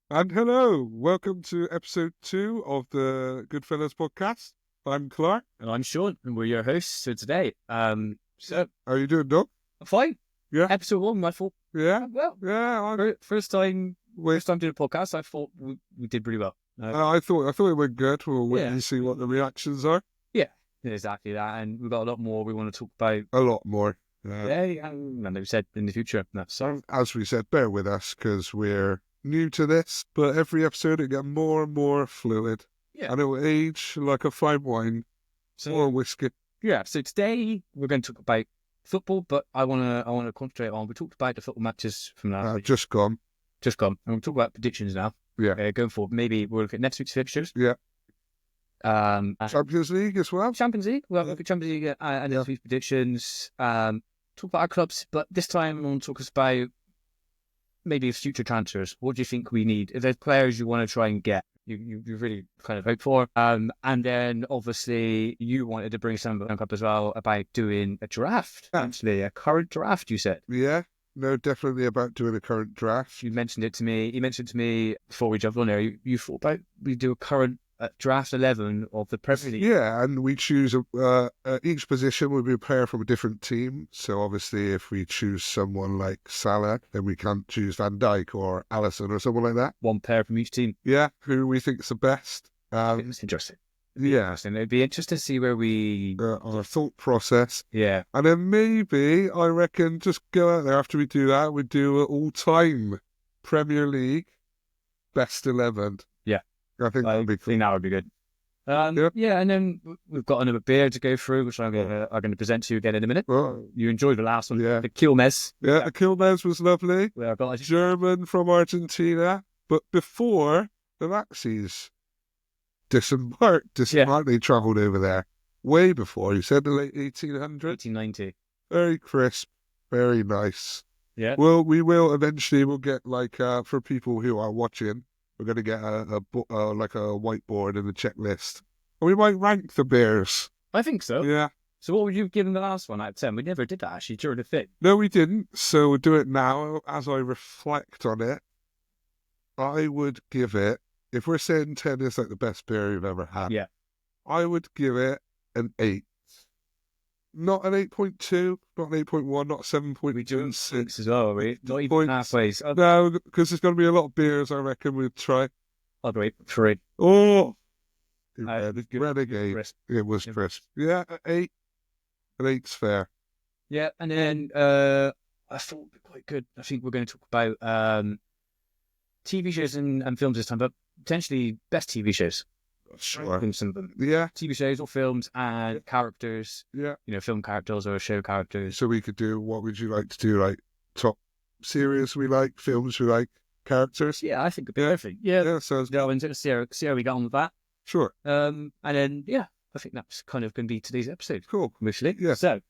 And hello, welcome to episode 2 of the Goodfellas podcast. I'm Clark. And I'm Sean, and we're your hosts for today. So How you doing, Doc? I'm fine. Yeah, Episode 1, I thought, yeah, well, yeah. first time Wait, doing a podcast, I thought we did pretty well. I thought it went good. We'll wait Yeah. and see what the reactions are. Yeah, exactly that. And we've got a lot more we want to talk about A lot more. today, and like we said, in the future. So As we said, bear with us because we're new to this, but every episode it gets more and more fluid, yeah, and it will age like a fine wine or whiskey. yeah. So today we're going to talk about football, but I want to concentrate on. We talked about the football matches from last week, Just gone. and we'll talk about predictions now. Yeah, Going forward, maybe we'll look at next week's fixtures. yeah. And Champions League as well. Champions League. Well, look at Champions League and next week's predictions. Talk about our clubs, but this time I want to talk about maybe future transfers. What do you think we need? If there's players you want to try and get, you really kind of hope for. And then obviously you wanted to bring some up as well about doing a draft. Actually, a current draft. You said. Yeah. No, definitely about doing a current draft. You mentioned it to me. You mentioned to me before we jumped on there. You thought about we do a current draft 11 of the Premier League. Yeah, and we choose each position will be a player from a different team. So obviously, if we choose someone like Salah, then we can't choose Van Dijk or Alisson or someone like that. One player from each team. Yeah, who we think's the best. It's interesting. Yeah, And it'd be interesting to see where we. our thought process. Yeah. And then maybe I reckon just go out there after we do that. We do an all-time Premier League best 11. Yeah. I think that would be cool. That would be good. Yep. Yeah, and then we've got another beer to go through, which I'm going to present to you again in a minute. Oh, You enjoyed the last one, yeah. the Quilmes. Yeah, the Quilmes was lovely. Where I got a German from Argentina, but before the Nazis disembarked, they travelled over there way before. You said the late 1800s. 1890. Very crisp, very nice. Yeah. Well, we will eventually. We'll get for people who are watching, we're going to get a whiteboard and a checklist, and we might rank the beers. I think so. Yeah. So what would you give them the last one out of 10? We never did that actually during the thing. No, we didn't. So we'll do it now. As I reflect on it, I would give it, if we're saying 10 is like the best beer you've ever had, Yeah. I would give it an 8. Not an 8.2, not an 8.1, not 7.6. 6 as well, right? Not even Points. halfway. No, because there's going to be a lot of beers, I reckon, we'll try. I'll go 3. Oh! Good. Renegade. Crisp. It was crisp. Yeah, an 8. An 8's fair. Yeah, and then I thought it'd be quite good. I think we're going to talk about TV shows and films this time, but potentially best TV shows. Sure. Some of them. Yeah. TV shows or films and characters. Yeah. Film characters or show characters. So we could do, what would you like to do? Like top series we like, films we like, characters? Yeah, I think it'd be perfect. Yeah. Yeah, sounds Go into see how we get on with that. Sure. And then I think that's kind of going to be today's episode. Cool. Mostly. Yeah. So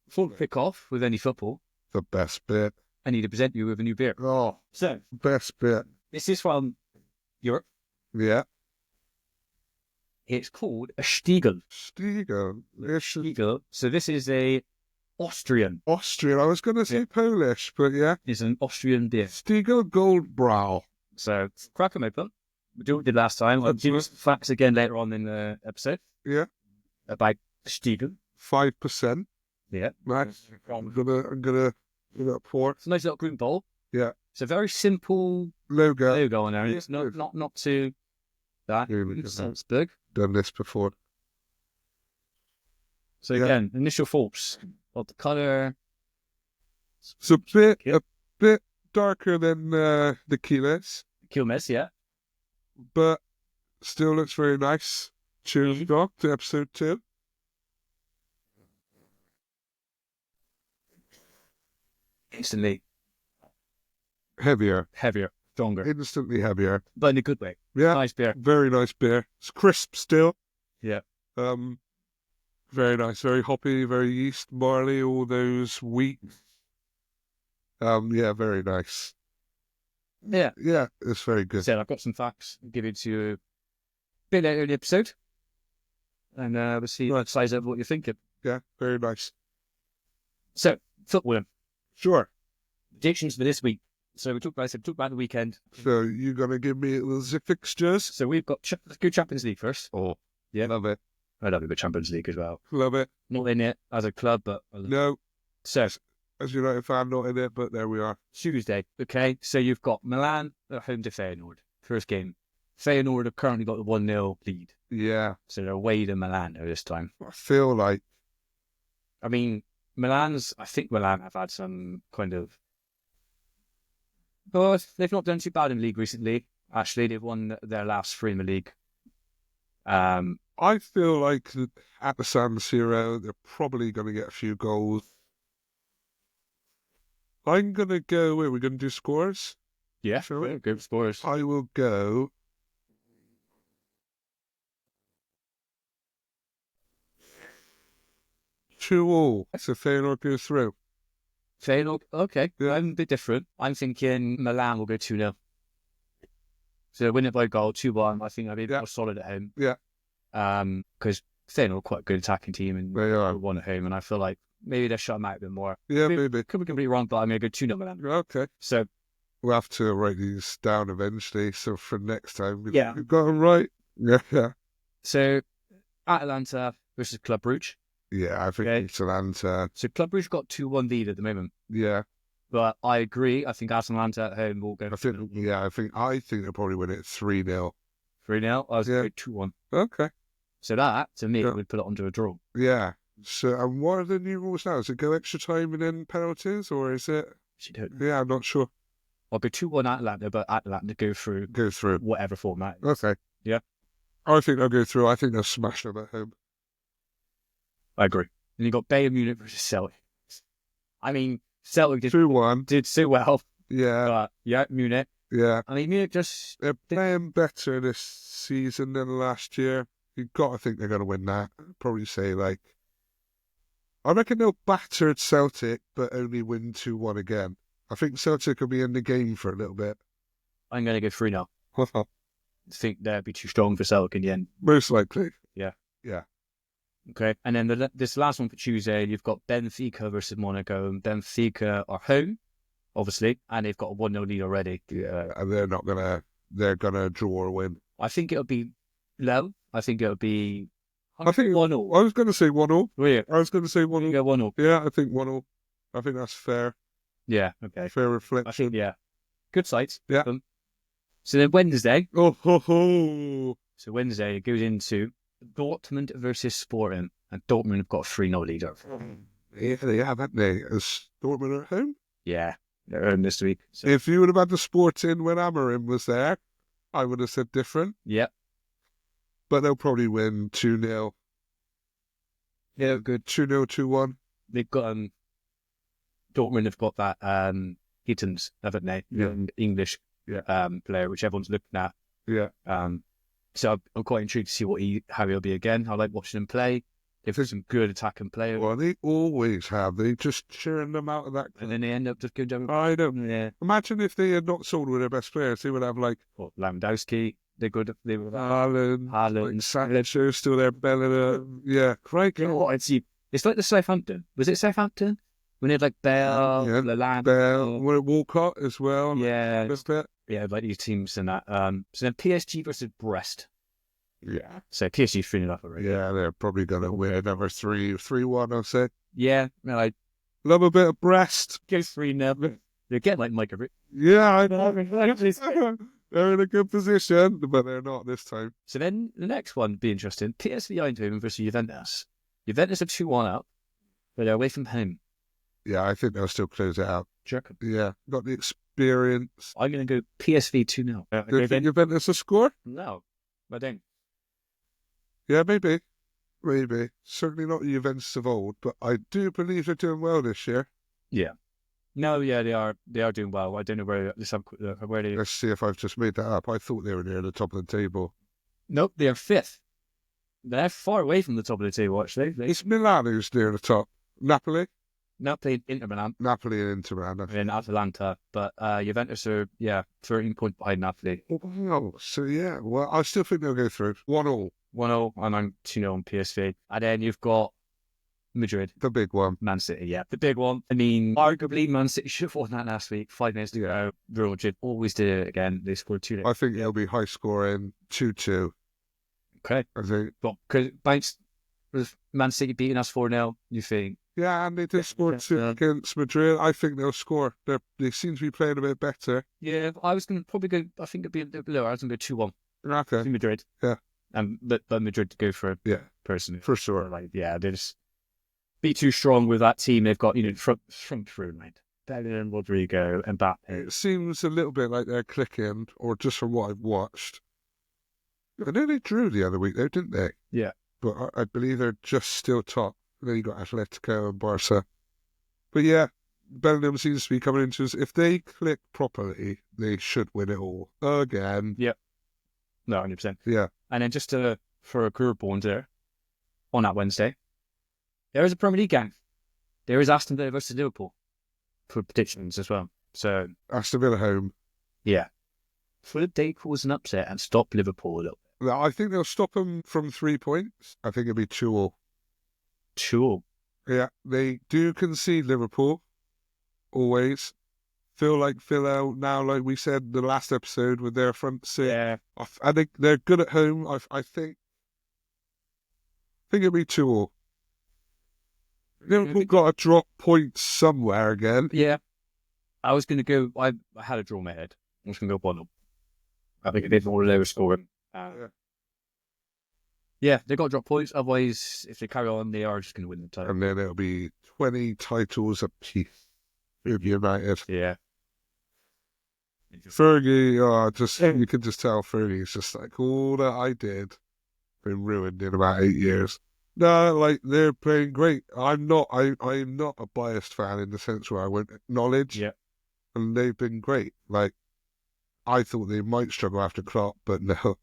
before we kick off with any football, The best bit. I need to present you with a new beer. Oh, So best bit. this is from Europe. Yeah. It's called a Stiegel. Stiegel. This is Stiegel. So this is a Austrian. Austrian. I was going to say Yeah. Polish, but yeah. It's an Austrian beer. Stiegel Goldbrow. So crack them open. We do what we did last time. I'll give you some facts again later on in the episode Yeah. about Stiegel. 5%. Yeah. Nice. I'm gonna give it a pour. It's a nice little green bowl. Yeah. It's a very simple Logo. logo on there. Yeah, It's good. not too that. Here we go. It's big. Done this before. So Yeah. again, initial thoughts of the colour. It's a bit Yep. darker than the Quilmes, Quilmes, yeah. but still looks very nice. Cheers, Mhm. Doc, to episode 2. Instantly Heavier. heavier, stronger, Instantly heavier. but in a good way. Yeah. Nice beer. Very nice beer. It's crisp still. Yeah. Very nice. Very hoppy, very yeast, barley, all those wheat. Yeah, very nice. Yeah. Yeah, it's very good. Said I've got some facts. I'll give it to you a bit later in the episode. And we'll see size of what you're thinking. Yeah, very nice. So, football. Sure. Predictions for this week. So we talked about the weekend. So you're going to give me the fixtures? So we've got let's go Champions League first. Oh, Yeah. love it. I love a bit Champions League as well. Love it. Not in it as a club, but No, so as a United fan, not in it, but there we are. Tuesday. Okay, so you've got Milan at home to Feyenoord. First game. Feyenoord have currently got the 1-0 lead. Yeah, So they're away to Milan now this time. I feel like I think Milan have had some kind of... Well, they've not done too bad in the league recently. Actually, they've won their last 3 in the league. I feel like at the San Siro, they're probably going to get a few goals. I'm going to go, we're going to do scores? Yeah, Shall we? good scores. I will go 2-2. So Feyenoord goes through. Feyenoord, okay. Yeah. I'm a bit different. I'm thinking Milan will go 2-0. So win it by goal, 2-1. I think I'll be more solid at home. Yeah. Because Feyenoord are quite a good attacking team and They are. won at home, and I feel like maybe they'll shut them out a bit more. Yeah, maybe. Could be completely wrong, but I'm going to go 2-0 Milan. Okay. So We'll have to write these down eventually, so for next time, Yeah. we've got them right. Yeah. So Atalanta versus Club Brugge. Yeah, I think Okay. Atalanta. So Club Brugge got 2-1 lead at the moment, Yeah, but I agree. I think Atalanta at home will go I think they'll probably win it 3-0. 3-0. I was Yeah. going to go 2-1. Okay. So that, to me, Yeah. would put it onto a draw. Yeah. So, and what are the new rules now? Is it go extra time and then penalties, or is it? Actually, don't know. Yeah, I'm not sure. I'll go 2-1 Atalanta, but Atalanta go through Go through. whatever format. Okay. Yeah. I think they'll go through. I think they'll smash them at home. I agree. And you got Bayern Munich versus Celtic. I mean, Celtic 2-1. did so well, Yeah. but yeah, Munich. Yeah. I mean, Munich just They're playing better this season than last year. You've got to think they're going to win that. I'd probably say, I reckon they'll batter Celtic, but only win 2-1 again. I think Celtic will be in the game for a little bit. I'm going to go 3-0. I think they'll be too strong for Celtic in the end. Most likely. Yeah. Yeah. Okay. And then this last one for Tuesday, you've got Benfica versus Monaco. And Benfica are home, obviously, and they've got a 1-0 lead already. Yeah. And they're going to draw or win. I think it'll be low. I think it'll be... I think 1-0. I was going to say 1-0. Weird. I was going to say 1-0. You go 1-0. Yeah, I think 1-0. I think that's fair. Yeah, okay. Fair I reflection. think, yeah. Good sights. Yeah. So then Wednesday. Oh, ho, ho. So Wednesday, it goes into Dortmund versus Sporting. And Dortmund have got a 3-0 lead over. Yeah, they have, haven't they? As Dortmund at home? Yeah, they're home this week. So, If you would have had the Sporting when Amorim was there, I would have said different. yeah. But they'll probably win 2-0. Yeah, good. 2-0, 2-1. They've got Dortmund have got that Hittens, haven't they? Yeah. English player, which everyone's looking at. Yeah. So I'm quite intrigued to see how he'll be again. I like watching him play. They've got some good attacking players. Well, they always have. They just churn them out of that. And then they end up just going down. I don't. Yeah. Imagine if they had not sold with their best players. They would have Lewandowski. They're good. They were Haaland, Sancho still there, Bellingham. Yeah, crikey. It's like the Southampton. Was it Southampton? When they had like Bell, Yeah, Lalande. Bell, Walcott as well. Yeah. That's it. Yeah, like these teams and that. So then PSG versus Brest. Yeah. So PSG 3-0 already. Yeah, they're probably going to win another 3-1, I'll say. Yeah, I Love a bit of Brest. go 3-0. They're getting like Micah. Yeah, I know. They're in a good position, but they're not this time. So then the next one would be interesting. PSV Eindhoven versus Juventus. Juventus are 2-1 up, but they're away from home. Yeah, I think they'll still close it out. Do you reckon? Yeah, got the experience. I'm going to go PSV 2-0. Do you think Juventus will score? No, I don't. Yeah, maybe. Maybe. Certainly not the Juventus of old, but I do believe they're doing well this year. Yeah. No, yeah, they are. They are doing well. I don't know where they. Let's see if I've just made that up. I thought they were near the top of the table. Nope, they are 5th. They're far away from the top of the table, actually. It's Milan who's near the top. Napoli? Now played Inter Milan Napoli and Inter Milan. and Atalanta, but Juventus are 13 points behind Napoli. Wow. So yeah, well, I still think they'll go through. 1-1. 1-0, and I'm 2-0 on PSV. And then you've got Madrid. The big one. Man City, yeah. The big one. I mean, arguably, Man City should have won that last week. 5 minutes to go. Real Madrid always did it again. They scored 2. I think it'll be high scoring, 2-2. Okay. I think. Well, because bounce with Man City beating us 4-0, you think? Yeah, and they did score 2 against Madrid. I think they'll score. They seem to be playing a bit better. Yeah, I was going to probably go, I think it'd be a little bit lower. I was going to go 2-1 Okay. to Madrid. Yeah. But Madrid to go for it. Yeah. Personally. For sure. Like, yeah, they just be too strong with that team. They've got, from through, right? Bellingham, Rodrigo, and Mbappe. It seems a little bit like they're clicking, or just from what I've watched. I know they drew the other week, though, didn't they? Yeah. But I believe they're just still top. Then you got Atletico and Barca. But yeah, Bellingham seems to be coming into us. If they click properly, they should win it all again. Yep. No, 100%. Yeah. And then just for a curveball there, on that Wednesday, there is a Premier League game. There is Aston Villa versus Liverpool for predictions as well. So Aston Villa home. yeah, would they cause an upset and stop Liverpool a little bit? I think they'll stop them from 3 points. I think it'll be 2-2. Sure. Yeah, they do concede Liverpool. Always. Feel like Villa now, like we said in the last episode, with their front six. Yeah. I think they're good at home. I think it'll be 2-2. Liverpool got to drop points somewhere again. Yeah. I was going to go, I had a draw in my head. I was going to go 1-0. I think it did more lower scoring. Yeah, they got to drop points. Otherwise, if they carry on, they are just going to win the title. And then it'll be 20 titles apiece with United. Yeah. Fergie, you can just tell Fergie's just like, all that I did been ruined in about 8 years. No, like, they're playing great. I'm not a biased fan in the sense where I won't acknowledge. Yeah. And they've been great. Like, I thought they might struggle after Klopp, but no.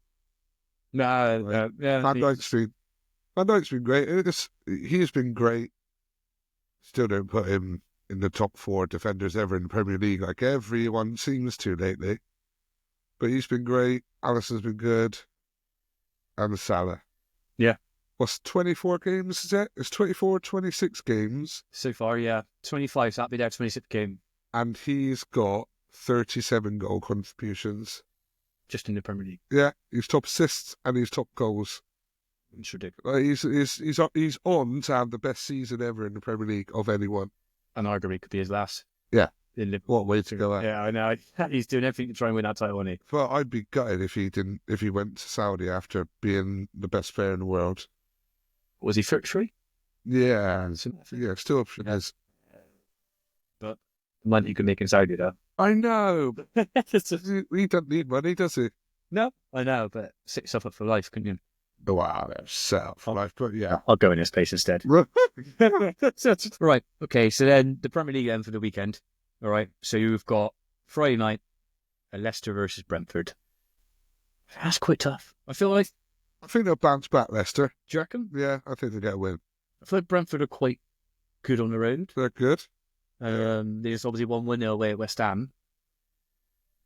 No, yeah. Van Dijk's been great. He's been great. Still don't put him in the top 4 defenders ever in the Premier League, like everyone seems to lately. But he's been great. Alisson's been good. And Salah. Yeah. What's 24 games, is it? It's 24, 26 games. So far, yeah. 25, so that'll be their 26th game. And he's got 37 goal contributions. Just in the Premier League. Yeah, he's top assists and he's top goals. It's ridiculous. He's on to have the best season ever in the Premier League of anyone. And arguably could be his last. Yeah. In Liverpool. What way to go at. Yeah, I know. He's doing everything to try and win that title, isn't he? But I'd be gutted if he went to Saudi after being the best player in the world. Was he free? Yeah. Yeah, still option has. But money you could make in Saudi, though. I know. He doesn't need money, does he? No, I know, but set yourself up for life, couldn't you? Wow, set up for life, but yeah. I'll go in his place instead. Right, okay, so then the Premier League then for the weekend. All right, so you've got Friday night, Leicester versus Brentford. That's quite tough. I think they'll bounce back, Leicester. Do you reckon? Yeah, I think they'll get a win. I feel like Brentford are quite good on the road. They're good. There's obviously 1-1 away at West Ham.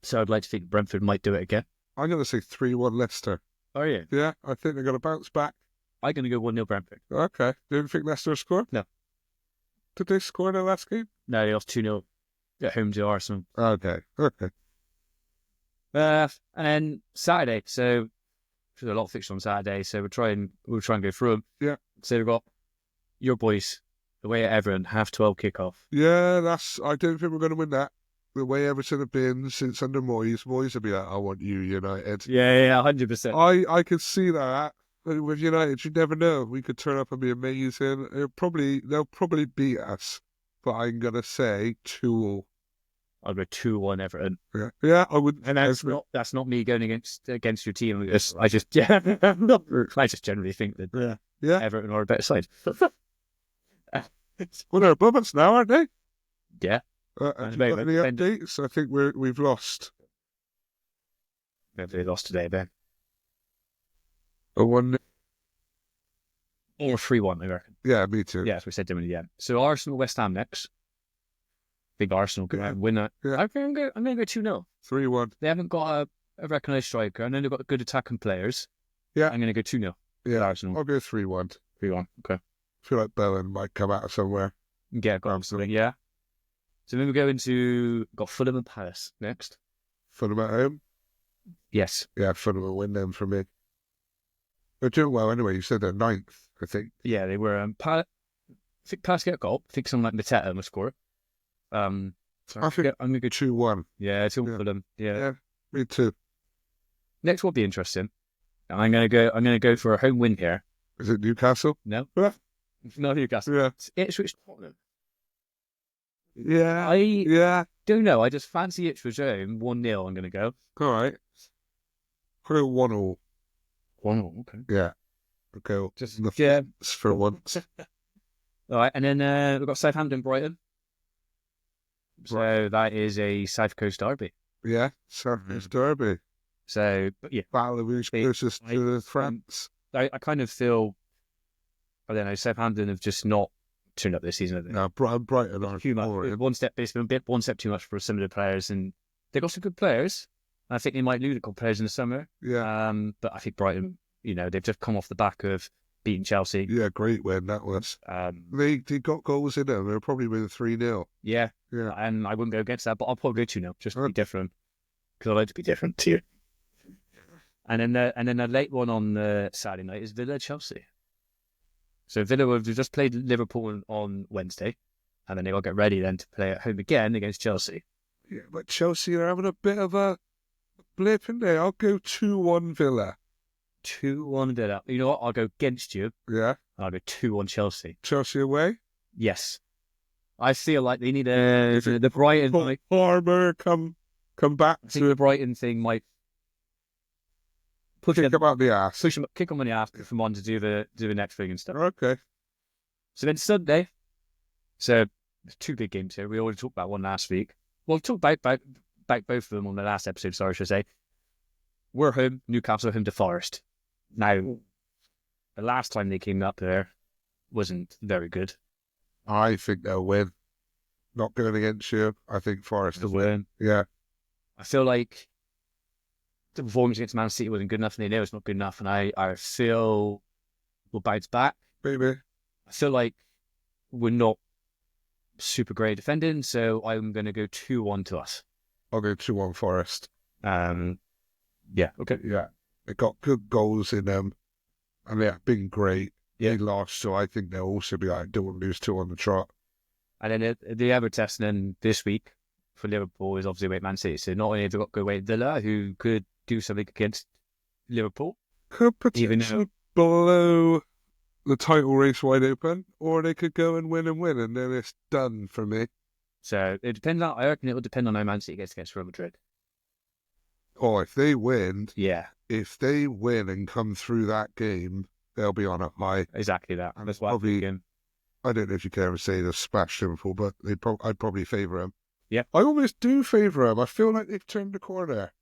So I'd like to think Brentford might do it again. I'm going to say 3-1 Leicester. Oh, yeah? Yeah, I think they're going to bounce back. I'm going to go 1-0 Brentford. Okay. Do you think Leicester scored? No. Did they score in the last game? No, they lost 2-0 at home to Arsenal. Okay. And then Saturday. So there's a lot of fixtures on Saturday. So we'll try and go through them. Yeah. So we've got your boys away at Everton, 12:30 kickoff. Yeah, I don't think we're going to win that. The way Everton have been since under Moyes will be like, I want you, United. Yeah, 100%. I could see that. With United, you never know. We could turn up and be amazing. They'll probably beat us. But I'm going to say 2-2. I'll go 2-1 Everton. Yeah, I would. And that's not me going against your team. I just generally think that Everton are a better side. Well, they're above us now, aren't they? Yeah. Have you got any updates? I think we've lost. Maybe they lost today, then. A 1. Or 3-1, I reckon. Yeah, me too. Yeah, as we said to them in the end. So Arsenal, West Ham next. Big Arsenal could win that. Yeah. I'm going to go 2-0. 3-1. They haven't got a recognised striker, and then they've got good attacking players. Yeah. I'm going to go 2-0. Yeah, Arsenal. I'll go 3-1. 3-1, okay. feel like Bowen might come out of somewhere. Yeah, got something. Yeah. So then we go into got Fulham and Palace next. Fulham at home. Yes. Yeah, Fulham will win them for me. They're doing well anyway. You said they're ninth, I think. Yeah, they were. I think Palace get a goal. I think someone like Mateta must score. So I think I'm gonna go 2-1. Yeah, it's all Fulham. Yeah. Yeah, me too. Next will be interesting. I'm gonna go for a home win here. Is it Newcastle? No, Yeah. not Newcastle. Yeah. It's Ipswich Tottenham. Yeah. I don't know. I just fancy Ipswich home 1-0. I'm gonna go. All right. I'll go 1-1. 1-0. Okay. Yeah. Okay. Just the yeah. for once. All right, and then we've got Southampton, Brighton. So that is a South Coast derby. Yeah. South Derby. So, but yeah, Battle of who's closest to France. I kind of feel, I don't know, Southampton have just not turned up this season. Have they? No, Brighton are too much. It's been one step too much for some of the players, and they've got some good players. I think they might lose a couple of players in the summer. Yeah. But I think Brighton, they've just come off the back of beating Chelsea. Yeah, great win that was. They got goals in them. They'll probably win 3-0. Yeah. Yeah. And I wouldn't go against that, but I'll probably go 2-0 just to be different, because I like to be different too. And then the late one on the Saturday night is Villa Chelsea. So Villa have just played Liverpool on Wednesday, and then they got to get ready then to play at home again against Chelsea. Yeah, but Chelsea are having a bit of a blip in there. I'll go 2-1 Villa. 2-1 Villa. You know what? I'll go against you. Yeah. I'll go 2-1 Chelsea. Chelsea away? Yes. I feel like they need the Brighton. Farmer come back I think the Brighton thing might kick him out the ass. Kick them on the ass for them on to do the next thing and stuff. Okay. So then Sunday. So there's two big games here. We already talked about one last week. Well, we talked about both of them on the last episode, sorry, I should say. We're home, Newcastle home to Forest. Now, the last time they came up there wasn't very good. I think they'll win. Not going against you. I think Forest will win. Yeah. I feel like the performance against Man City wasn't good enough, and they know it's not good enough, and I feel we'll bounce back. Maybe. I feel like we're not super great defending, so I'm going to go 2-1 to us. I'll go 2-1 Forest. Yeah, okay. Yeah. They got good goals in them, and they've been great. Yeah. They lost, so I think they'll also be like, don't lose 2 on the trot. And then the other test then this week for Liverpool is obviously away at Man City. So not only have they got to go away at Villa, who could do something against Liverpool, could potentially blow the title race wide open, or they could go and win, and then it's done for me. So it depends on. I reckon it will depend on how Man City gets against Real Madrid. Oh, if they win, yeah. If they win and come through that game, they'll be on a high. Exactly that. And that's why I don't know if you can ever say they've smashed Liverpool, but I'd probably favour them. Yeah. I almost do favour them. I feel like they've turned the corner.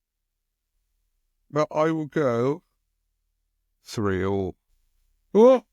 But I will go 3-3. Oh!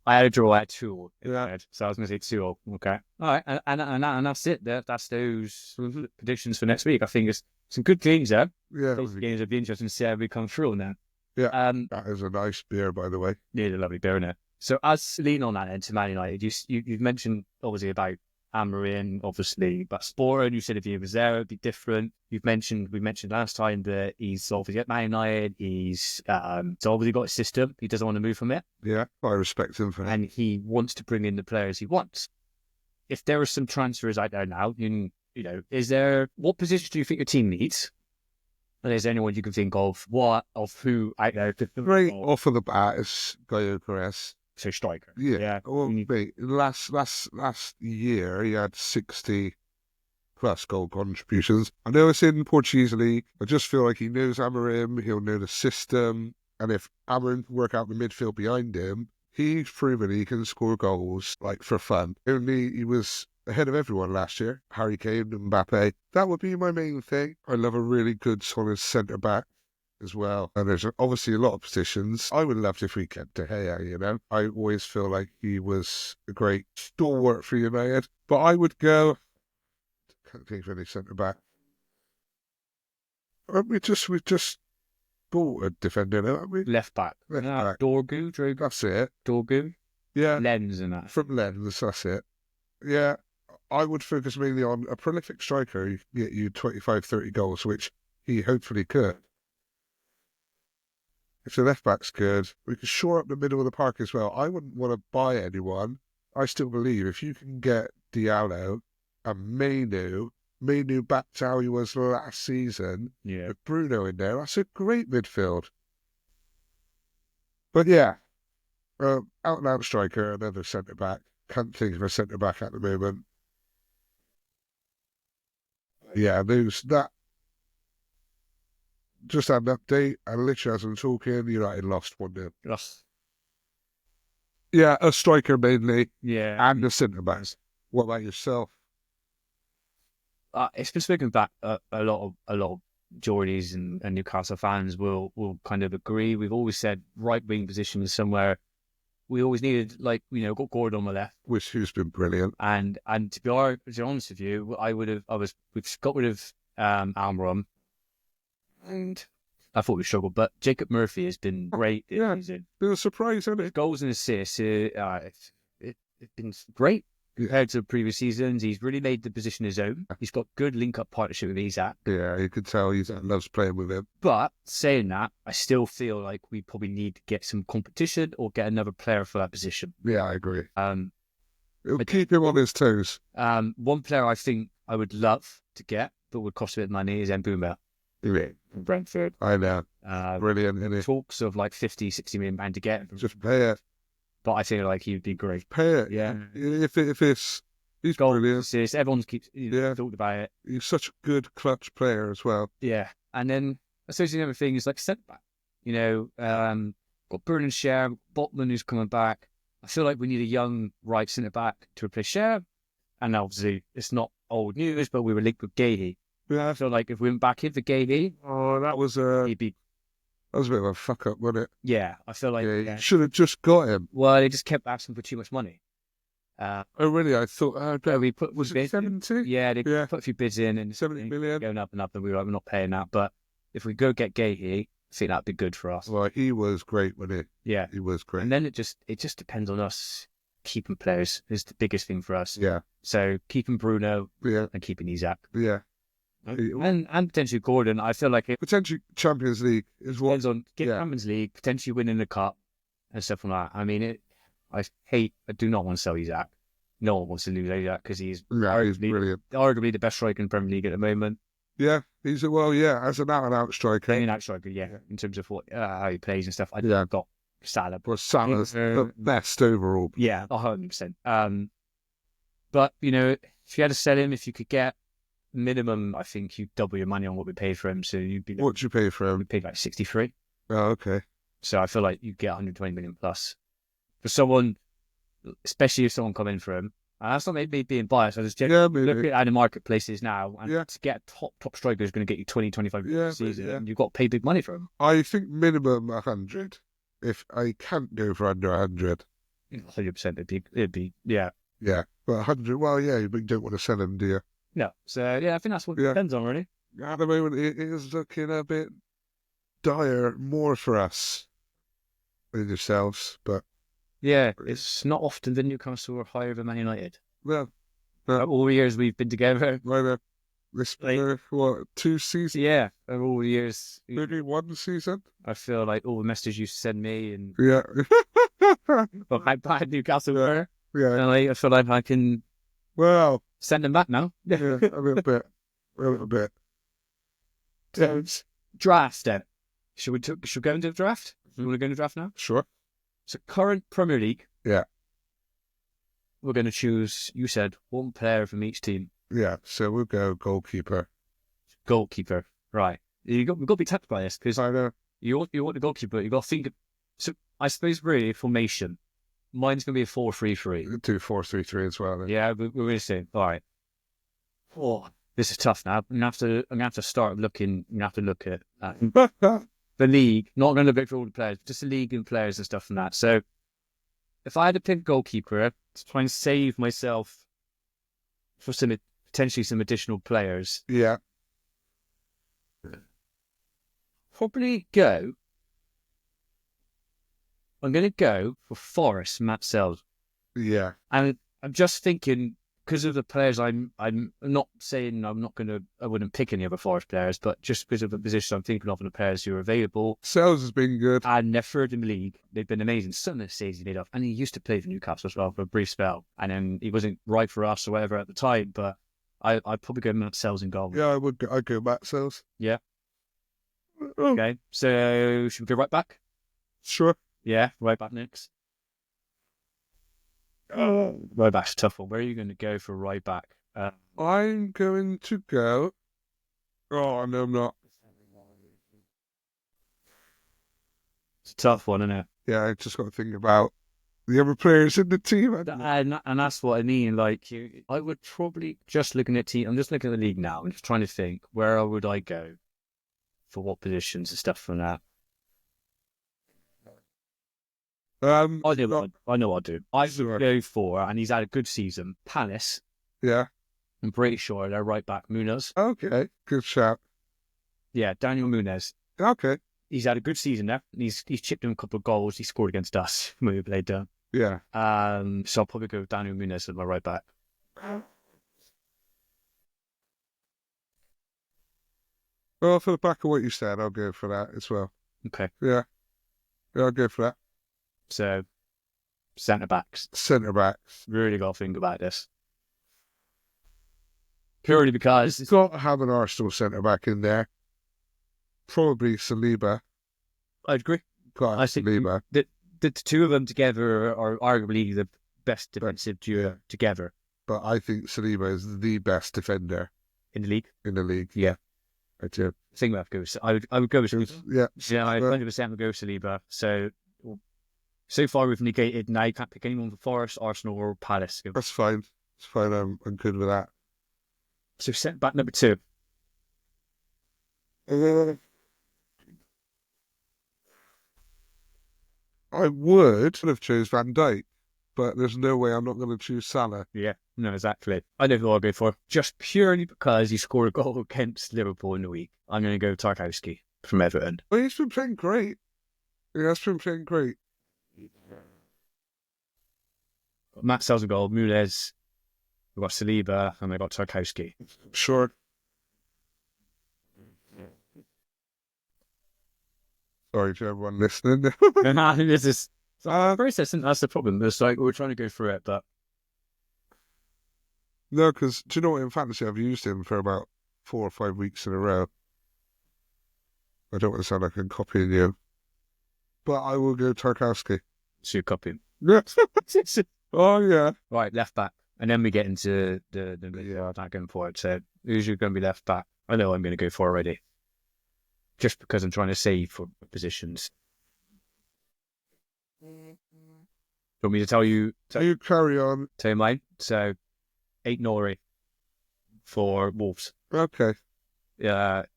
I had a draw at 2. Yeah. So I was going to say 2-0. Okay. All right. And that's it. That's those predictions for next week. I think it's some good games there. Yeah. Those games will be interesting to see how we come through now. Yeah. That is a nice beer, by the way. Yeah, a lovely beer in it. So as lean on that into Man United, you've mentioned obviously about Amarin, obviously, but Spora, and you said if he was there, it'd be different. We mentioned last time that he's obviously at Man United. He's obviously got a system. He doesn't want to move from it. Yeah, I respect him for that. And he wants to bring in the players he wants. If there are some transfers out there now, what position do you think your team needs? And is there anyone you can think of? Who out there? Right off of the bat is Gaio Perez. So striker. Yeah. Well, mate, last year he had 60+ goal contributions. I know it's in Portuguese league. I just feel like he knows Amarim. He'll know the system. And if Amarim can work out the midfield behind him, he's proven he can score goals for fun. Only he was ahead of everyone last year. Harry Kane and Mbappe. That would be my main thing. I love a really good solid centre back as well. And there's obviously a lot of positions. I would love if we kept De Gea, I always feel like he was a great stalwart for United. But I would go, can't think of any centre back. We've just bought a defender, haven't we? Left back. Left back. Dorgu. That's it. Dorgu. Yeah, lens and that. from Lens, that's it. Yeah, I would focus mainly on a prolific striker who can get you 25, 30 goals, which he hopefully could. If the left back's good, we could shore up the middle of the park as well. I wouldn't want to buy anyone. I still believe if you can get Diallo and Mainu back to how he was last season, Yeah. with Bruno in there, that's a great midfield. But yeah, out and out striker, another centre back. Can't think of a centre back at the moment. Yeah, that just had an update, and literally as I'm talking, United lost 1-0. Ugh. Yeah, a striker mainly, Yeah. and a centre back. What about yourself? It's been spoken back a lot of Geordies and Newcastle fans will kind of agree. We've always said right wing position is somewhere we always needed, like, got Gordon on the left. Who's been brilliant. And to be honest with you, we've got rid of Almiron, and I thought we struggled, but Jacob Murphy has been great this season. Been a surprise, hasn't it? Goals and assists, it's been great compared to previous seasons. He's really made the position his own. He's got good link-up partnership with Isaac. Yeah, you could tell he loves playing with him. But saying that, I still feel like we probably need to get some competition or get another player for that position. Yeah, I agree. It'll but- keep him on his toes. One player I think I would love to get, but would cost a bit of money, is Mbuma. Yeah, Brentford. I know. Brilliant, isn't it? Talks of like 50, 60 million pound to get. Just pay it. But I feel like he'd be great. Pay it. Yeah. If it's he's Goal brilliant. assist, everyone keeps talked about it. He's such a good clutch player as well. Yeah. And then associated other things like centre back. Got Burnham Share, Botman who's coming back. I feel like we need a young right centre back to replace Share. And obviously it's not old news, but we were linked with Gahey. Yeah. I feel like if we went back into Gahey, that was he'd be. That was a bit of a fuck up, wasn't it? Yeah, I feel like You should have just got him. Well, they just kept asking for too much money. Oh really? I thought we put was it bids 70? Yeah, they put a few bids in and 70 million. going up and up, and we were like, we're not paying that. But if we go get Gahey, I think that'd be good for us. Well, he was great, wasn't he? Yeah, he was great. And then it just depends on us keeping players is the biggest thing for us. Yeah. So keeping Bruno, yeah, and keeping Isaac, yeah, and potentially Gordon. I feel like it potentially Champions League is what. depends on Champions League, potentially winning the cup and stuff like that. I mean, I do not want to sell Isaac. No one wants to lose Isaac because he's brilliant. Arguably the best striker in the Premier League at the moment. Yeah, he's as an out-and-out striker. Playing out striker, in terms of what how he plays and stuff. I got Salah. Well, Salah's the best overall. Yeah, 100%. But if you had to sell him, if you could get minimum, I think you'd double your money on what we paid for him. So you'd be. What'd you pay for him? We paid like 63. Oh, okay. So I feel like you get 120 million plus for someone, especially if someone come in for him. And that's not maybe being biased. I just look at how the marketplace is now, and to get a top striker is going to get you 20, 25 million a season, and you've got to pay big money for him. I think minimum 100. If I can't go for under 100, 100%, it'd be yeah. Yeah, but 100. Well, yeah, but you don't want to sell him, do you? No. So I think that's what it depends on, really. At the moment, it is looking a bit dire, more for us than yourselves, but. Yeah, it's not often that Newcastle are higher than Man United. Well, all the years we've been together. This what 2 seasons? Yeah, all the years. Maybe 1 season. I feel like all the messages you send me and but how bad Newcastle were. Yeah, and I feel like I can send them back now. Yeah, a little bit. Draft then. Should we go into the draft? You want to go into the draft now? Sure. So current Premier League. Yeah. We're going to choose, you said, one player from each team. Yeah, so we'll go goalkeeper. Goalkeeper, right. We've got to be tempted by this because I know. You want the goalkeeper, you've got to think. So I suppose really formation. Mine's going to be a 4-3-3. Do 4-3-3 as well. Then. Yeah, we're going to say, all right. Oh, this is tough now. I'm going to have to start looking. I'm going to have to look at the league. Not going to look for all the players, just the league and players and stuff and that. So if I had to pick a goalkeeper to try and save myself for potentially some additional players, yeah, probably go. I'm going to go for Forest, Matt Sells. Yeah. And I'm just thinking, because of the players, I'm not saying I wouldn't pick any other Forest players, but just because of the position I'm thinking of and the players who are available. Sells has been good. And they're third in the league. They've been amazing. Some of the saves he made off. And he used to play for Newcastle as well for a brief spell. And then he wasn't right for us or whatever at the time, but I'd probably go Matt Sells in goal. Yeah, I'd go Matt Sells. Yeah. Oh, Okay. So should we go right back? sure. Yeah, right back next. Right back's a tough one. Where are you going to go for right back? I'm going to go. Oh, no, I'm not. It's a tough one, isn't it? Yeah, I just got to think about the other players in the team. And that's what I mean. Like, I would probably just looking at team. I'm just looking at the league now. I'm just trying to think where would I go for what positions and stuff from that. I know what I'll do. I would go for, and he's had a good season. Palace. Yeah. I'm pretty sure they're right back. Munoz. Okay. Good shout. Yeah, Daniel Munoz. Okay. He's had a good season there. He's chipped in a couple of goals. He scored against us when we played down. Yeah. So I'll probably go with Daniel Munoz as my right back. Well, for the back of what you said, I'll go for that as well. Okay. Yeah. I'll go for that. So, centre backs. Centre backs. Really got to think about this. Purely because You've got to have an Arsenal centre back in there. Probably Saliba. I agree. Got I think Saliba. the two of them together are arguably the best defensive duo together But I think Saliba is the best defender in the league. Yeah. I do. I think we have to go. I would go with Saliba. Yeah. Yeah, I 100% would go with Saliba. So far we've negated. Now you can't pick anyone for Forest, Arsenal, or Palace. That's fine. It's fine. I'm good with that. So centre back number 2. I would have chose Van Dijk, but there's no way I'm not going to choose Salah. Yeah, no, exactly. I know who I'll go for. Just purely because he scored a goal against Liverpool in the week. I'm going to go Tarkowski from Everton. Well, he's been playing great. He has been playing great. Matt Sells a goal. Mules. We've got Saliba and we've got Tarkowski. Sure. Sorry to everyone listening. This is process, and that's the problem. It's like we're trying to go through it, but No, because do you know what? In fantasy, I've used him for about 4 or 5 weeks in a row. I don't want to sound like I'm copying you, but I will go Tarkowski. so you copy him. Yeah. Oh yeah. Right, left back, and then we get into the attack going forward. So who's going to be left back? I know I'm going to go for already, just because I'm trying to save for positions. Do you want me to tell you? You carry on. Tell you mine. So, 8 Nori for Wolves. Okay.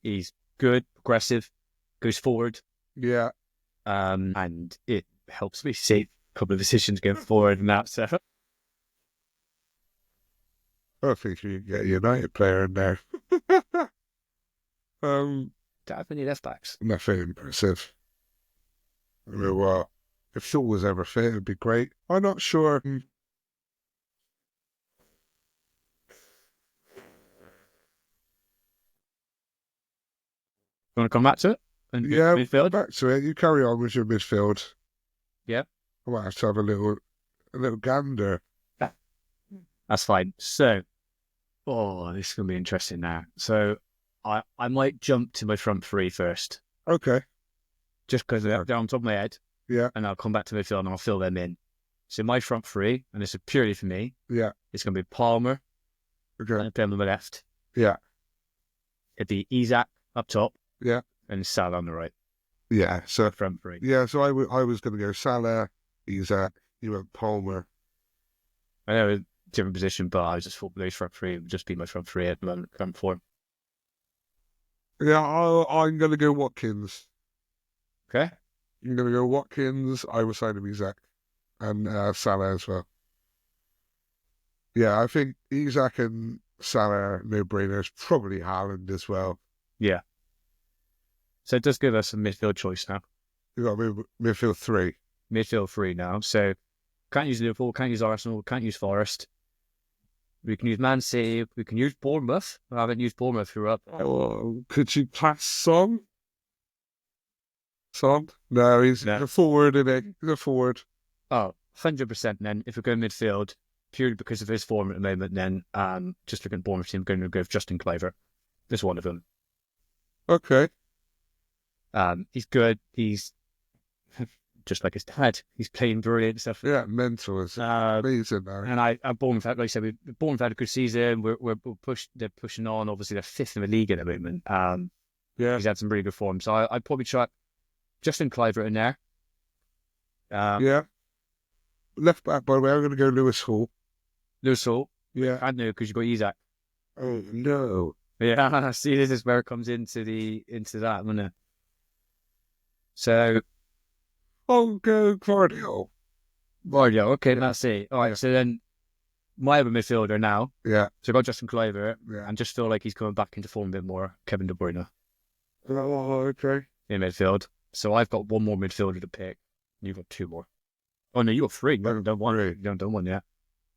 He's good, aggressive, goes forward, Yeah. and it helps me save a couple of decisions going forward and that. So, I think you can get a United player in there. don't have any left backs. Nothing impressive. I mean, well, if Shaw was ever fit, it'd be great. I'm not sure. You want to come back to it? And Yeah, midfield? back to it. You carry on with your midfield. Yeah. I might have to have a little gander. That's fine. So, this is going to be interesting now. So, I might jump to my front 3 first, Okay. just because they're on top of my head. Yeah. And I'll come back to midfield and I'll fill them in. So, my front 3, and this is purely for me, Yeah. it's going to be Palmer, Okay. and play on the left. Yeah. It'd be Isaac up top. Yeah. And Salah on the right. Yeah. So Front 3. yeah. So I was going to go Salah, Isaac. You went Palmer. I know a different position, but I just thought those front 3 would just be my front 3 at the moment, front 4. Yeah. I'm going to go Watkins. Okay. I'm going to go Watkins. I was side of Isaac and Salah as well. Yeah, I think Isaac and Salah no brainers. Probably Haaland as well. Yeah. So it does give us a midfield choice now. You got midfield 3. midfield three now. So can't use Liverpool, can't use Arsenal, can't use Forest. We can use Man City. We can use Bournemouth. I haven't used Bournemouth throughout. Oh, could you pass Son? Son? No, he's No. a forward, isn't he? He's a forward. Oh, 100%. Then if we go midfield, purely because of his form at the moment, then just looking at Bournemouth team, going to go with Justin Kluivert. There's one of them. Okay. He's good. He's just like his dad. He's playing brilliant stuff. Yeah, mental is amazing now. And I Bournemouth, like I said, Bournemouth had a good season. We're they're pushing on. Obviously, they're fifth in the league at the moment. Yeah. He's had some really good form. So I'd probably try Justin Kluivert in there. Yeah. Left back, by the way, I'm going to go Lewis Hall. Lewis Hall. Yeah. I know because you got Isaac. Oh, no. Yeah, see, this is where it comes into that, isn't it? So, I'll go Guardiola. okay, that's it. All right, so then my other midfielder now. Yeah. So I got Justin Kluivert, Yeah. and just feel like he's coming back into form a bit more. Kevin De Bruyne Oh, okay. in midfield. So I've got one more midfielder to pick. You've got two more. Oh no, you got three. You haven't done one. You haven't done one yet.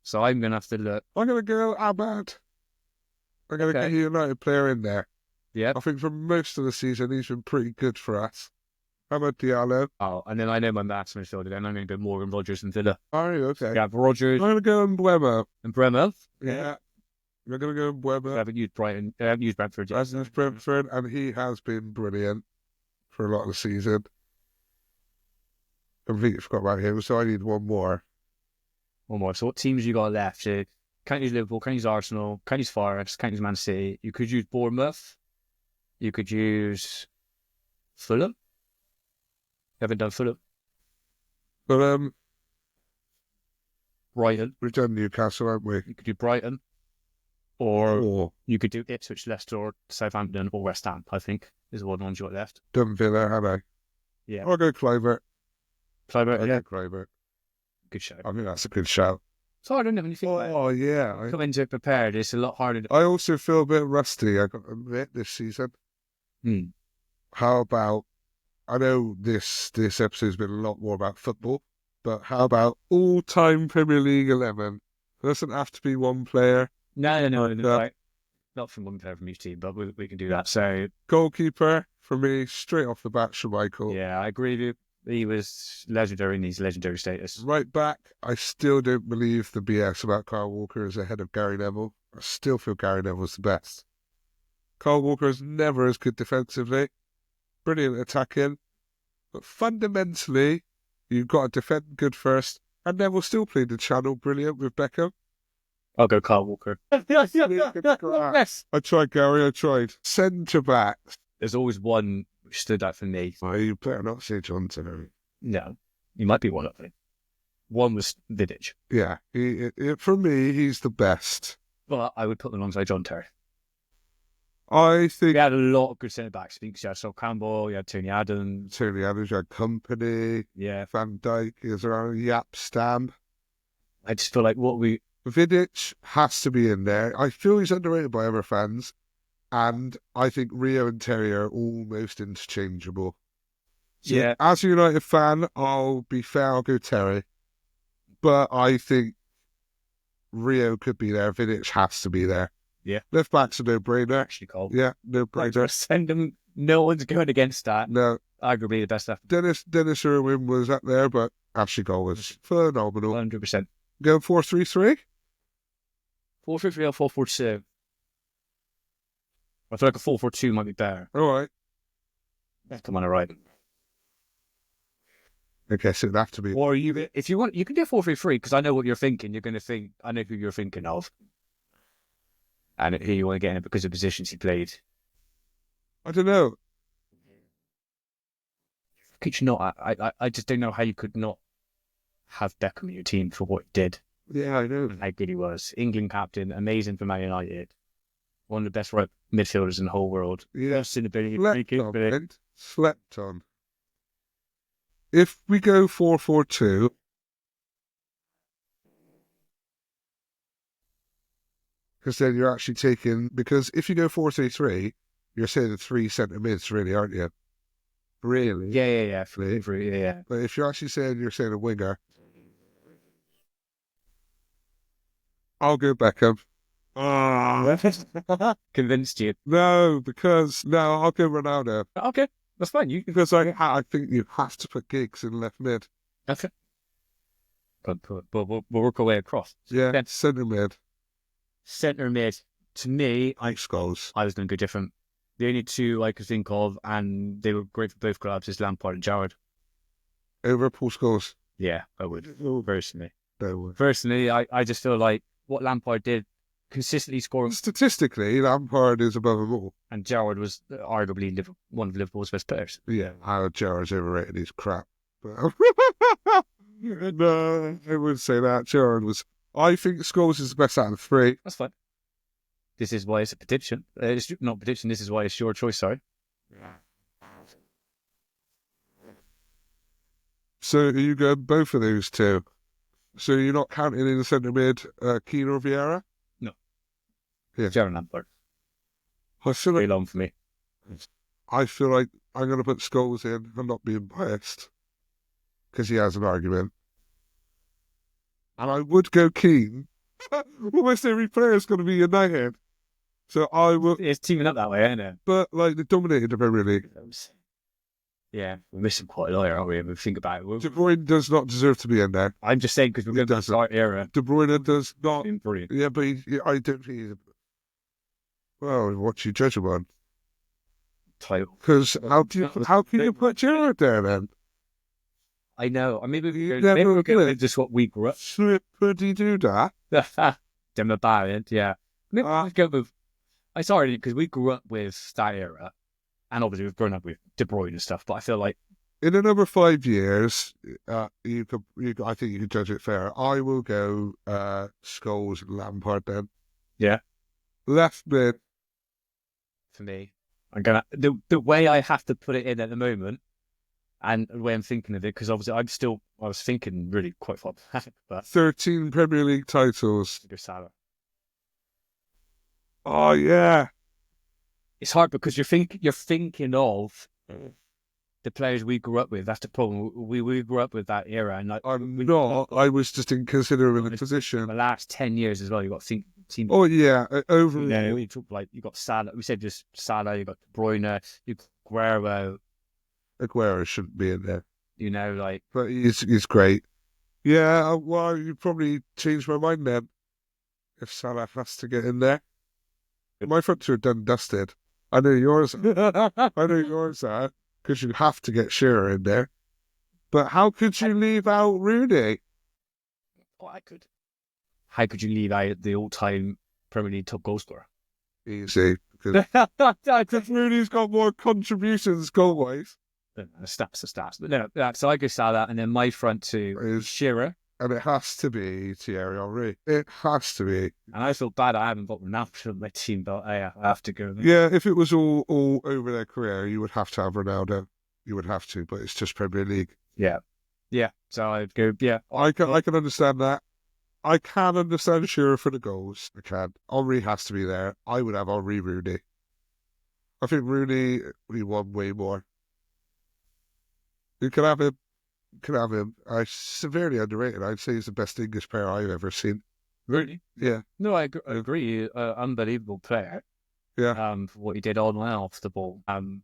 So I'm gonna have to look. I'm going to go Ahmad. I'm going to get a United player in there. Yeah. I think for most of the season, he's been pretty good for us. Ahmad Diallo. Oh, and then I know my maths midfielder. Then I'm going to go Morgan Rogers and Villa. Are you okay? Yeah, Rogers. I'm going to go Mbeumo. And Bremer. Yeah. I'm going to go Mbeumo. I haven't used Brighton. I haven't used Brentford yet. That's Brentford, and he has been brilliant for a lot of the season. Completely forgot about him, so I need one more. One more. So what teams you got left? So can't use Liverpool, can't use Arsenal, can't use Forest, can't use Man City. You could use Bournemouth. You could use Fulham. Haven't done Fulham. But Brighton. we've done Newcastle, haven't we? You could do Brighton. Or you could do Ipswich, Leicester, or Southampton, or West Ham, I think, is the one ones you got left. Done Villa, have I? Yeah. I'll go Kluivert. Kluivert, yeah. Kluivert. Good show. I think that's a good shout. It's hard, isn't it, when you think about it? Oh, yeah. Come into it prepared, it's a lot harder. I also feel a bit rusty, I got to admit, this season. How about, I know this episode's been a lot more about football, but how about all-time Premier League 11? It doesn't have to be one player. No. Right. Not from one player from each team, but we can do that. So goalkeeper, for me, straight off the bat, Schmeichel. Yeah, I agree with you. He was legendary in his legendary status. Right back, I still don't believe the BS about Kyle Walker is ahead of Gary Neville. I still feel Gary Neville's the best. Kyle Walker is never as good defensively. Brilliant attacking. But fundamentally, you've got to defend good first. And Neville still played the channel brilliant with Beckham. I'll go Kyle Walker. Yes. I tried, Gary, I tried. Centre back. There's always one which stood out for me. Oh, you better not say John Terry. No, he might be one of them. One was Vidic. Yeah, for me, he's the best. But I would put them alongside John Terry. I think we had a lot of good centre backs. I think you had Sol Campbell, you had Tony Adams. You had Company. Yeah. Van Dijk is around. Yap Stam. I just feel like Vidic has to be in there. I feel he's underrated by other fans. And I think Rio and Terry are almost interchangeable. So yeah. As a United fan, I'll be fair, I'll go Terry. But I think Rio could be there. Vidic has to be there. Yeah. Left back's a no-brainer. Actually, Cole. Yeah, no-brainer. Send them. No one's going against that. No. Arguably the best left. Dennis Irwin was up there, but Ashley Cole was phenomenal. 100%. Go 4-3-3? 4-3-3 or 4-4-2? I feel like a 4-4-2 might be better. All right. Come on, all right. I guess it'd have to be. Or if you want, you can do 4-3-3 because I know what you're thinking. You're going to think, I know who you're thinking of. And who you want to get in because of positions he played. I don't know. Could you not? I just don't know how you could not have Beckham in your team for what he did. Yeah, I know. How good he was. England captain, amazing for Man United. One of the best right midfielders in the whole world. Yeah. Slept on. If we go 4-4-2, because then you're actually taking, because if you go 4-3-3, you're saying the three centre mids, really, aren't you? Really? Yeah. Really? Yeah. But if you're actually saying a winger, I'll go Beckham. Ah, Convinced you. no, I'll go Ronaldo. Okay, that's fine. You can. Because I think you have to put Giggs in left mid. Okay. But we'll work our way across. Yeah, Then centre mid. centre mid. To me, Goals. I was going to go different. The only two I could think of, and they were great for both clubs, is Lampard and Gerrard. Over Paul Scholes. Yeah, I would personally. No. Personally, I just feel like what Lampard did, consistently scoring, Statistically, Lampard is above them all. and Gerrard was arguably one of Liverpool's best players. Yeah, how Gerrard's overrated is crap. But no, I wouldn't say that. Gerrard was. I think Scholes is the best out of the three. That's fine. This is why it's a prediction. It's not prediction. This is why it's your choice. Sorry. So you go both of those two. So you're not counting in the centre mid, Keane or Vieira? No. Yeah. Gerrard Lampard. I feel Very like long for me. I'm going to put Scholes in. I'm not being biased because he has an argument, and I would go Keane. Almost every player is going to be United, so I will. It's teaming up that way, isn't it? But like they dominated the Premier League. Yeah, we're missing quite a lot, aren't we? If we think about it. De Bruyne does not deserve to be in there. I'm just saying because we're going to start era. De Bruyne does not. Brilliant. Yeah, but I don't think he's. Well, what you judge him on? Title. Because how can you put Gerrard there then? I know. I mean, maybe we're never going gonna- to just what we grew up. Would he do that? Dem about it, yeah. Maybe we'll go with. I sorry because we grew up with that era, and obviously we've grown up with De Bruyne and stuff. But I feel like In another 5 years, I think you could judge it fair. I will go Scholes and Lampard then. Yeah. Left mid. for me, I'm gonna the way I have to put it in at the moment, and the way I'm thinking of it, because obviously I was thinking really quite far back, but 13 Premier League titles. go Salah. Oh yeah. It's hard because you're thinking of the players we grew up with. That's the problem. We grew up with that era, and like, I'm not. I was just in considering the position. the last 10 years as well. You got to think team. Oh yeah, over. Yeah, we talk like you got Salah. We said just Salah. You got De Bruyne. You got Aguero. Aguero shouldn't be in there, You know, like but he's great. Yeah, well, you probably changed my mind then. If Salah has to get in there, my front two are done and dusted. I know yours. I know yours are because you have to get Shearer in there. But how could you leave out Rooney? oh, I could. How could you leave out the all-time Premier League top goal scorer? Easy, because Rooney's got more contributions goal-wise. Stats. But no, so I go Salah, and then my front two is Shearer. And it has to be Thierry Henry. It has to be. And I feel bad I haven't got Ronaldo on my team, but I have to go. Yeah, if it was all over their career, you would have to have Ronaldo. You would have to, but it's just Premier League. Yeah. So I'd go. Yeah, I can understand that. I can understand Shearer for the goals. I can. Henry has to be there. I would have Henry Rooney. I think Rooney, he won way more. You can have him. Severely underrated. I'd say he's the best English player I've ever seen. really. Yeah. No, I agree. Unbelievable player. Yeah. For what he did on and off the ball. And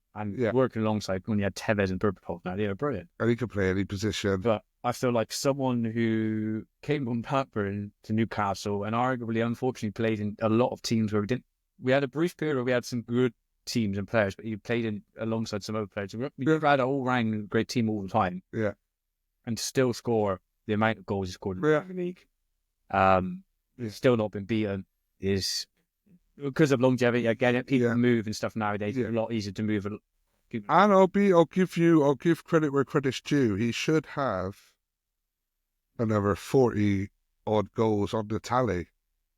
working alongside when you had Tevez and Berbatov, now they were brilliant. And he can play any position. But I feel like someone who came from Blackburn to Newcastle and arguably, unfortunately, played in a lot of teams where we had a brief period where we had some good teams and players, but he played in alongside some other players. We had an all-round great team all the time. Yeah. And still score the amount of goals he scored in the Premier League. Still not been beaten is because of longevity. Again, people move and stuff nowadays. It's a lot easier to move. And I'll give credit where credit's due. He should have another 40 odd goals on the tally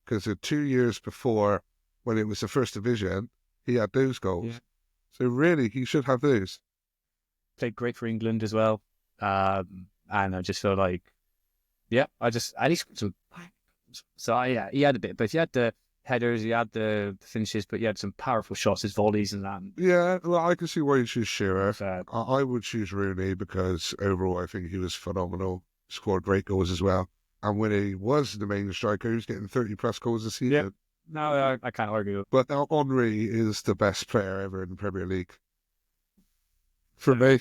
because 2 years before, when it was the first division, he had those goals. Yeah. So really, he should have those. Played great for England as well. And I just feel like, and he scored some. So he had a bit, but if you had to headers, he had the finishes, but he had some powerful shots, his volleys and that. Yeah, well, I can see why you choose Shearer. So, I would choose Rooney because overall I think he was phenomenal. Scored great goals as well. And when he was the main striker, he was getting 30 plus goals a season. Yeah. No, I can't argue. But now Henry is the best player ever in the Premier League. For me,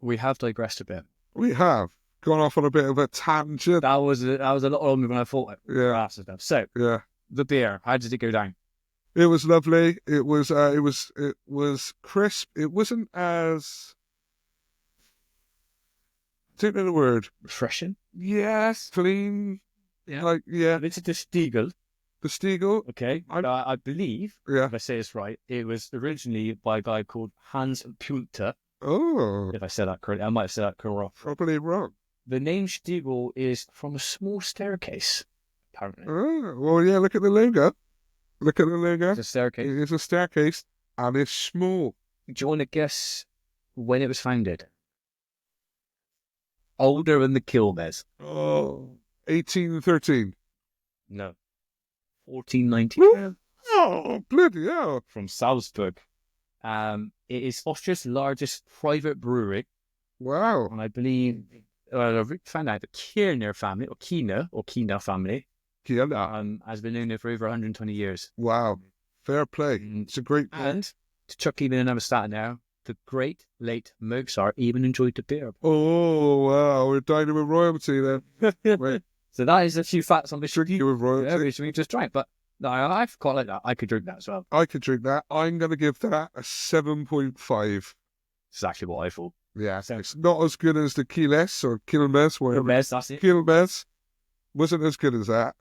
We have digressed a bit. we have gone off on a bit of a tangent. That was a lot longer than I thought. Yeah, Stuff. So yeah. the beer, how did it go down? It was lovely. It was crisp. It wasn't as, I don't know the word. Refreshing. Yes, clean. Yeah. Like, yeah, This is the Stiegel. the Stiegel. Okay. I believe, Yeah. if I say this right, it was originally by a guy called Hans Punter. Oh, If I said that correctly, I might have said that correct. probably wrong. The name Stiegel is from a small staircase, apparently. Oh, well, yeah, look at the logo. Look at the logo. It's a staircase. It is a staircase and it's small. Do you want to guess when it was founded? Older than the Quilmes. Oh, 1813. No. 1490. Oh, bloody hell. From Salzburg. It is Austria's largest private brewery, Wow. and I believe I found out the Kierner family, or Kina family, Kiana. has been known there for over 120 years. Wow. Fair play. Mm. It's a great beer. And to chuck even another stat now, the great late Mozart even enjoyed the beer. Oh, wow. We're dining with royalty then. Wait, So that is a few facts on the street. you with royalty. Yeah, we just drank, but no, I quite like that. I could drink that as well. I could drink that. I'm going to give that a 7.5. It's actually what I thought. Yeah. So- It's not as good as the Quilmes or Quilmes, whatever. Quilmes, that's it. Quilmes wasn't as good as that,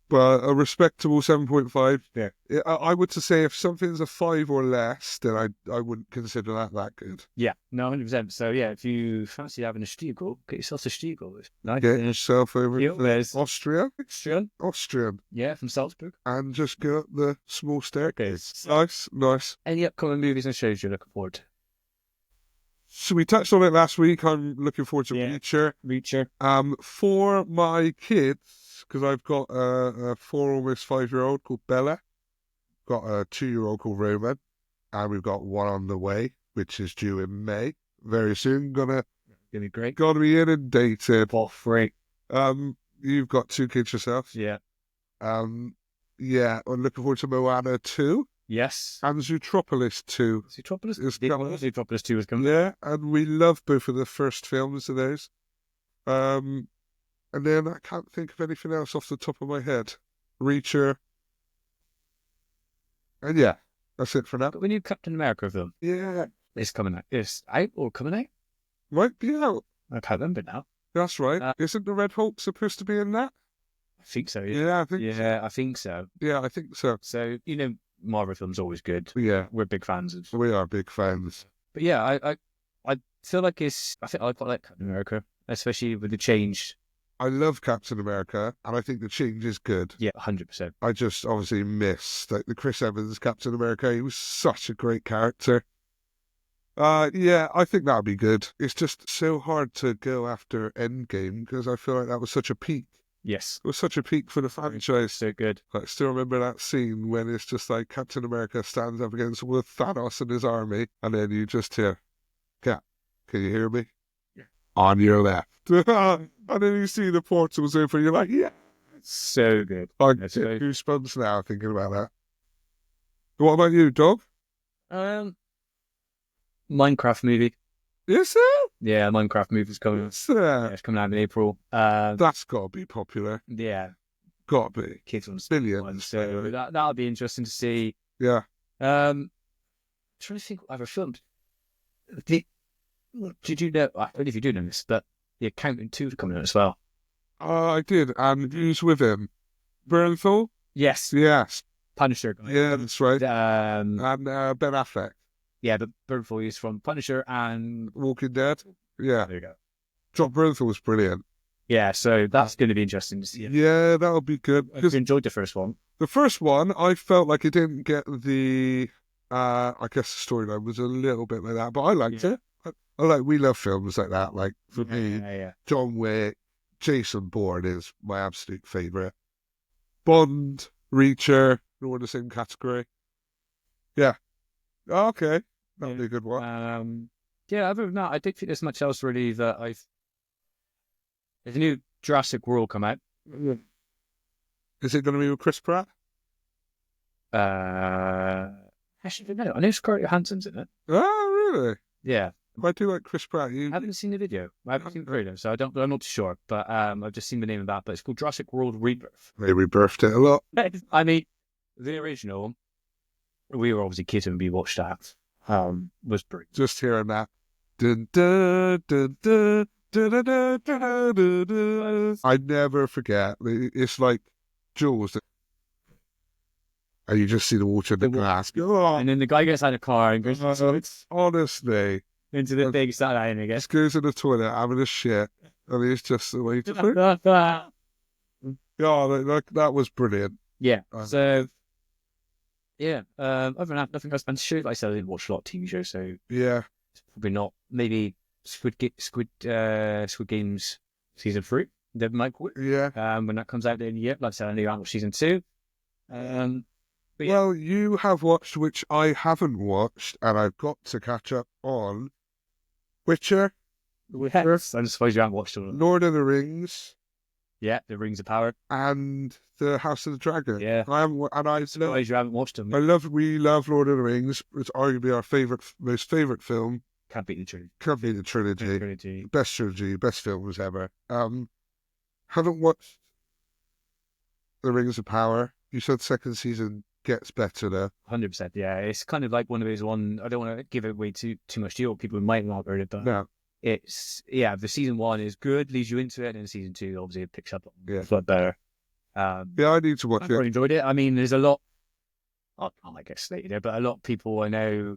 but a respectable 7.5. Yeah. I would to say if something's a 5 or less, then I wouldn't consider that good. Yeah, no, 100%. So yeah, if you fancy having a Stiegel, get yourself a Stiegel. It's nice. Get yourself over to Quilmes. Austria, Austrian. Austrian, Yeah, from Salzburg. and just go up the small staircase. Nice, nice. Any upcoming movies and shows you're looking forward to? So we touched on it last week. I'm looking forward to Yeah. Reacher. Reacher. For my kids, because I've got a 4, almost 5-year-old called Bella, got a 2-year-old called Roman, and we've got one on the way, which is due in May, very soon. Gonna Gonna be great. be inundated. For free. You've got 2 kids yourself. Yeah. Yeah, I'm looking forward to Moana 2 Yes. and Zootropolis 2. Zootropolis? It's Yeah, coming. Zootropolis 2 is coming. Yeah, and we love both of the first films of those. And then I can't think of anything else off the top of my head. Reacher. And yeah, that's it for now. But the new Captain America film Yeah, is coming out. It's out or coming out? might be out. I can't remember now. That's right. Isn't the Red Hulk supposed to be in that? I think so. Yeah. Yeah, I think. Yeah, I think so. Yeah, I think so. So, Marvel films are always good. Yeah, We're big fans of. we are big fans. But yeah, I feel like I think I quite like Captain America, especially with the change. I love Captain America, and I think the change is good. Yeah, 100%. I just obviously miss the Chris Evans Captain America. He was such a great character. Yeah, I think that'd be good. It's just so hard to go after Endgame because I feel like that was such a peak. Yes. It was such a peak for the franchise. So good. I still remember that scene when it's just like Captain America stands up against with Thanos and his army, and then you just hear, "Cap, can you hear me? Yeah. On your left." And then you see the portals open, you're like, yeah. So good. I That's get right. goosebumps now thinking about that. What about you, dog? Minecraft movie. Is it? Yeah, Minecraft movie's coming. Is Yeah, there? it's coming out in April. That's got to be popular. Yeah, Got to be. kids on Billions. so that'll be interesting to see. Yeah. Trying to think what I've ever filmed. Did you know? I don't know if you do know this, but The Accountant 2 is coming out as well. I did. And who's with him? Bernthal? Yes, Yes. Punisher guy. Yeah, that's right. Um, And Ben Affleck. yeah, but Bernthal is from Punisher, and Walking Dead. Yeah. there you go. John Bernthal was brilliant. Yeah, so that's going to be interesting to see. Yeah, that'll be good. I've Because enjoyed the first one. the first one, I felt like it didn't get the, I guess the storyline was a little bit like that, but I liked Yeah. it. We love films like that. Like, for me, Yeah. John Wick, Jason Bourne is my absolute favourite. Bond, Reacher, they're all in the same category. Yeah. Oh, okay. That'll be a good one. Yeah, other than that, I don't think there's much else really that There's a new Jurassic World come out. Is it going to be with Chris Pratt? Actually, no, I know Scarlett Johansson's in it. Oh, really? Yeah. I do like Chris Pratt. I haven't seen the video. I haven't seen the trailer, so I'm not too sure. But I've just seen the name of that. But it's called Jurassic World Rebirth. They rebirthed it a lot. I mean, the original, we were obviously kids when we watched that. Was pretty. Just hearing that. Dun, dun, dun, dun, dun, dun, dun, dun, dun, dun. I never forget. It's like Jules. And you just see the water in the glass. Oh, And then the guy gets out of the car and goes honestly. into the big satellite, I guess. Just goes in the toilet having a shit. And it's just the way to Yeah, that was brilliant. Yeah. So, yeah. Other than that, nothing else. And sure, like I said, I didn't watch a lot of TV shows, so Yeah. it's probably not. Maybe Squid Games season 3. That might work. Yeah. When that comes out in the year, like I said, I knew I watched season 2. But yeah. Well, you have watched, which I haven't watched, and I've got to catch up on Witcher, I suppose you haven't watched all of them. Lord of the Rings, Yeah, The Rings of Power. and The House of the Dragon. Yeah. I haven't, and I Suppose you haven't watched them. we love Lord of the Rings. It's arguably our most favorite film. Can't beat the trilogy. Can't be the trilogy. Best trilogy, best films ever. Haven't watched The Rings of Power. You said second season gets better there. 100%. Yeah, it's kind of like one of those one. I don't want to give it away too much to you. People might not have heard it, but No. it's the season 1 is good, leads you into it, and season 2 obviously it picks up Yeah. a lot better. Yeah, I need to watch I've it. really enjoyed it. I mean, there's a lot. I can't get slated there, but a lot of people I know.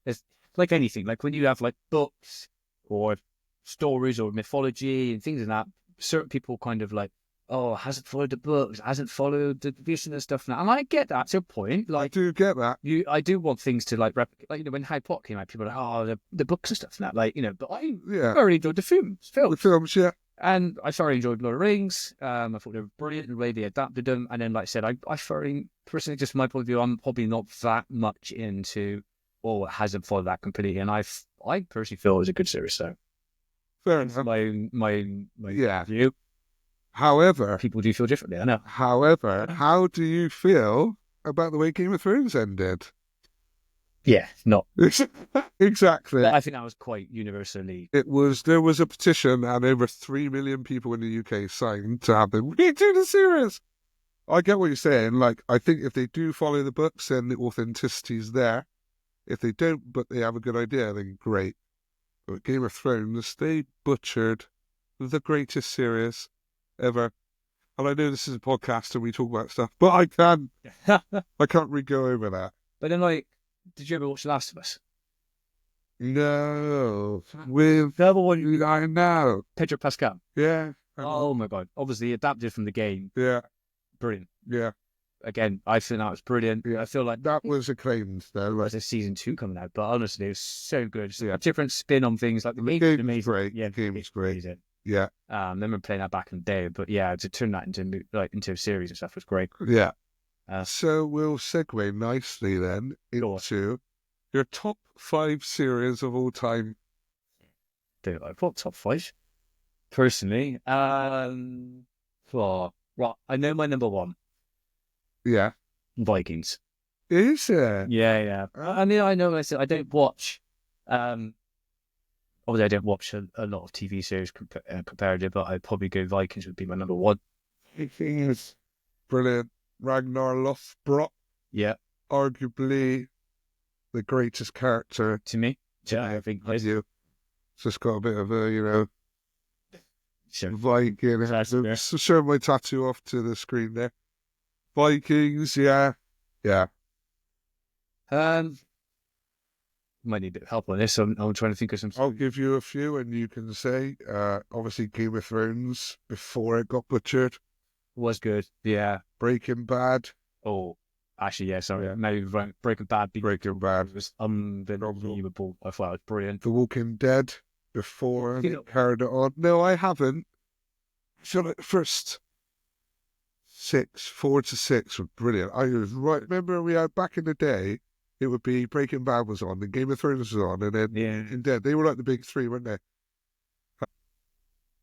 There's like anything, like when you have like books or stories or mythology and things like that. Certain people kind of like, oh, hasn't followed the books, hasn't followed the vision and stuff now. And I get that to a point. I Like do get that. I do want things to like replicate. Like when Harry Potter came out, people were like, oh, the books and stuff now. Like but I thoroughly enjoyed the films. The films, yeah. And I thoroughly enjoyed Lord of the Rings. I thought they were brilliant in the way they adapted them. And then, like I said, I thoroughly, personally, just from my point of view, I'm probably not that much into, or hasn't followed that completely. And I personally feel it was a good series. So Fair that's enough. my Yeah. view. However, People do feel differently, I know. How do you feel about the way Game of Thrones ended? Yeah, not. Exactly. But I think that was quite universally. There was a petition and over 3 million people in the UK signed to have them redo the series. I get what you're saying. Like, I think if they do follow the books, then the authenticity's there. If they don't, but they have a good idea, then great. But Game of Thrones, they butchered the greatest series ever. And I know this is a podcast and we talk about stuff, but I can't really go over that. But then, like, did you ever watch The Last of Us? No. With The other one, I know. Pedro Pascal. Yeah. Oh my god! Obviously adapted from the game. Yeah. Brilliant. Yeah. Again, I think that was brilliant. Yeah. I feel like That was acclaimed though. there's a season 2 coming out, but honestly, it was so good. Just a different spin on things. Like the The game game was was amazing. great. Yeah, The game was great. amazing. Yeah. I remember playing that back in the day, but yeah, to turn that into a series and stuff was great. Yeah. Uh, So we'll segue nicely then Go on. into your top 5 series of all time. Dude, I've got top 5 personally. Right, I know my number 1, Yeah. Vikings. Is it? Yeah. I mean, I know. I said I don't watch. Obviously, I don't watch a lot of TV series comparative, but I'd probably go Vikings would be my number 1. Vikings. Brilliant. Ragnar Lothbrok, Yeah, arguably the greatest character. to me. Yeah, I think Have you? Just got a bit of a, Sure. Viking. Fair. Show my tattoo off to the screen there. Vikings, yeah. Yeah. Might need a bit of help on this. I'm trying to think of some. I'll give you a few and you can say, obviously Game of Thrones before it got butchered. Was good. Yeah. Breaking Bad. Oh, actually, yeah. Sorry. Yeah. Now you've right. Breaking Bad. Breaking Bad. Was unbelievable. I thought it was brilliant. The Walking Dead before You know- it carried it on. No, I haven't. I feel like the first 4 to 6 were brilliant. I was right. Remember, we had back in the day, it would be Breaking Bad was on, and Game of Thrones was on, and then they were like the big three, weren't they?